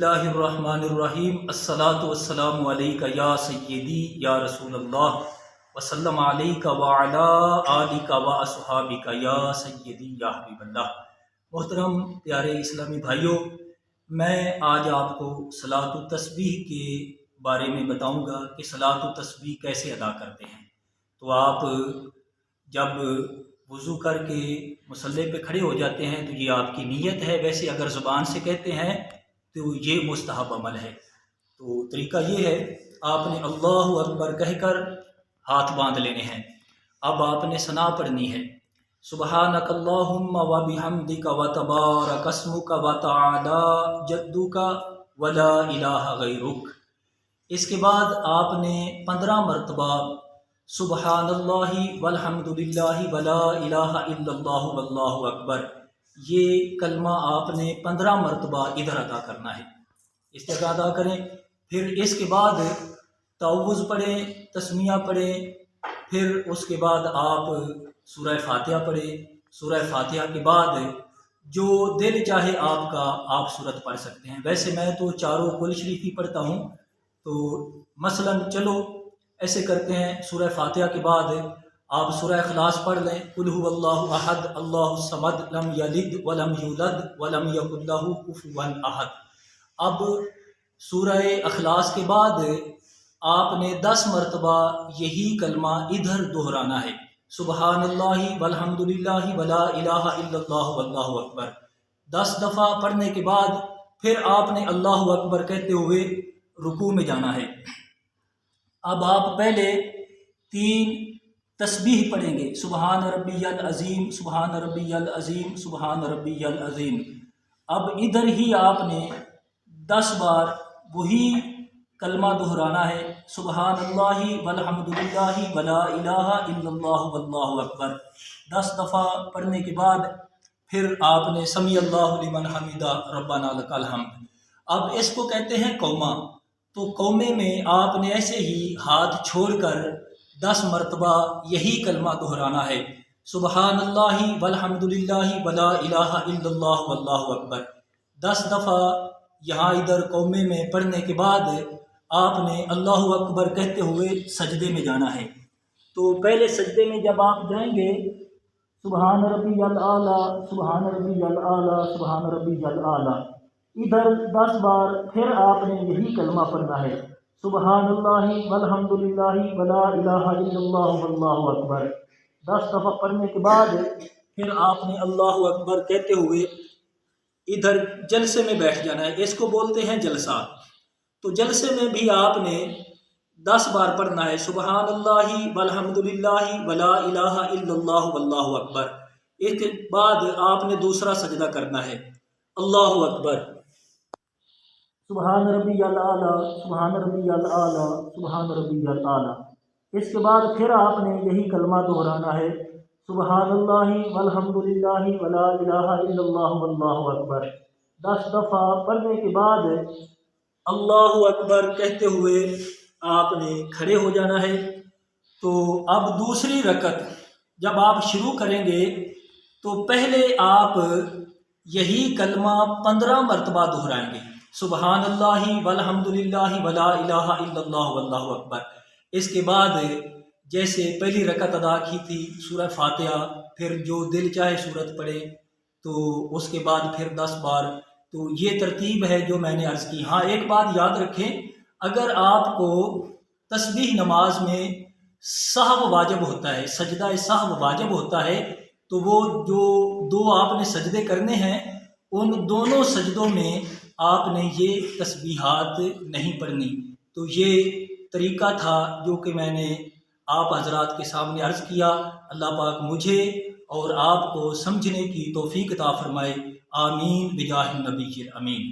اللہ الرحمن الرحیم الصلاۃ والسلام علیک یا سیدی یا رسول اللہ وسلم علیک وعلی آلک و اصحابک یا سیدی یا حبیب اللہ۔ محترم پیارے اسلامی بھائیوں، میں آج آپ کو صلاۃ التسبیح کے بارے میں بتاؤں گا کہ صلاۃ التسبیح کیسے ادا کرتے ہیں۔ تو آپ جب وضو کر کے مصلی پہ کھڑے ہو جاتے ہیں تو یہ آپ کی نیت ہے، ویسے اگر زبان سے کہتے ہیں تو یہ مستحب عمل ہے۔ تو طریقہ یہ ہے، آپ نے اللہ اکبر کہہ کر ہاتھ باندھ لینے ہیں۔ اب آپ نے ثنا پڑھنی ہے، سبحانک اللہم و بحمدک و تبارک اسمک و تعالی جدک ولا الہ غیرک۔ اس کے بعد آپ نے 15 مرتبہ سبحان اللہ والحمد للہ ولا الہ الا اللہ واللہ اکبر، یہ کلمہ آپ نے 15 مرتبہ ادھر ادا کرنا ہے، اس طرح ادا کریں۔ پھر اس کے بعد تعوذ پڑھیں، تسمیہ پڑھیں، پھر اس کے بعد آپ سورہ فاتحہ پڑھیں۔ سورہ فاتحہ کے بعد جو دل چاہے آپ کا آپ سورت پڑھ سکتے ہیں۔ ویسے میں تو چاروں کل شریف ہی پڑھتا ہوں، تو مثلا چلو ایسے کرتے ہیں، سورہ فاتحہ کے بعد آپ سورہ اخلاص پڑھ لیں، قل هو اللہ احد اللہ الصمد لم یلد ولم یولد ولم یکن لہ کفوا احد۔ اب سورہ اخلاص کے بعد آپ نے 10 مرتبہ یہی کلمہ ادھر دہرانا ہے، سبحان اللہ والحمد للہ ولا الہ الا اللہ واللہ اکبر۔ 10 دفعہ پڑھنے کے بعد پھر آپ نے اللہ اکبر کہتے ہوئے رکوع میں جانا ہے۔ اب آپ پہلے 3 تسبیح پڑھیں گے، سبحان ربی العظیم، سبحان ربی العظیم، سبحان ربی العظیم۔ اب ادھر ہی آپ نے 10 بار وہی کلمہ دہرانا ہے، سبحان اللہ والحمد للہ ولا الہ الا اللہ واللہ اکبر۔ 10 دفعہ پڑھنے کے بعد پھر آپ نے سمیع اللہ لمن حمیدہ ربنا لک الحمد۔ اب اس کو کہتے ہیں قومہ۔ تو قومے میں آپ نے ایسے ہی ہاتھ چھوڑ کر 10 مرتبہ یہی کلمہ دہرانا ہے، سبحان اللہ والحمد للہ ولا الہ الا اللہ واللہ اکبر۔ 10 دفعہ یہاں ادھر قومے میں پڑھنے کے بعد آپ نے اللہ اکبر کہتے ہوئے سجدے میں جانا ہے۔ تو پہلے سجدے میں جب آپ جائیں گے، سبحان ربی الاعلیٰ، سبحان ربی الاعلیٰ، سبحان ربی الاعلیٰ، ادھر 10 بار پھر آپ نے یہی کلمہ پڑھنا ہے، سبحان اللہ والحمد للہ ولا الہ الا اللہ واللہ اکبر۔ 10 دفعہ پڑھنے کے بعد پھر آپ نے اللہ اکبر کہتے ہوئے ادھر جلسے میں بیٹھ جانا ہے، اس کو بولتے ہیں جلسہ۔ تو جلسے میں بھی آپ نے 10 بار پڑھنا ہے، سبحان اللہ والحمد للہ ولا الہ الا اللہ واللہ اکبر۔ اس کے بعد آپ نے دوسرا سجدہ کرنا ہے، اللہ اکبر، سبحان ربی الاعلیٰ، سبحان ربی الاعلیٰ، سبحان ربی الاعلیٰ۔ اس کے بعد پھر آپ نے یہی کلمہ دہرانا ہے، سبحان اللہ والحمد للہ ولا الہ الا اللہ واللہ اکبر۔ 10 دفعہ پڑھنے کے بعد اللہ اکبر کہتے ہوئے آپ نے کھڑے ہو جانا ہے۔ تو اب دوسری رکعت جب آپ شروع کریں گے تو پہلے آپ یہی کلمہ 15 مرتبہ دہرائیں گے، سبحان اللہ والحمد للہ ولا الہ الا اللہ واللہ اکبر۔ اس کے بعد جیسے پہلی رکعت ادا کی تھی سورہ فاتحہ، پھر جو دل چاہے سورت پڑھے، تو اس کے بعد پھر 10 بار۔ تو یہ ترتیب ہے جو میں نے عرض کی۔ ہاں ایک بات یاد رکھیں، اگر آپ کو تسبیح نماز میں سہو واجب ہوتا ہے، سجدہ سہو واجب ہوتا ہے، تو وہ جو 2 آپ نے سجدے کرنے ہیں، ان دونوں سجدوں میں آپ نے یہ تسبیحات نہیں پڑھنی۔ تو یہ طریقہ تھا جو کہ میں نے آپ حضرات کے سامنے عرض کیا۔ اللہ پاک مجھے اور آپ کو سمجھنے کی توفیق عطا فرمائے، آمین بجاہ النبی امین۔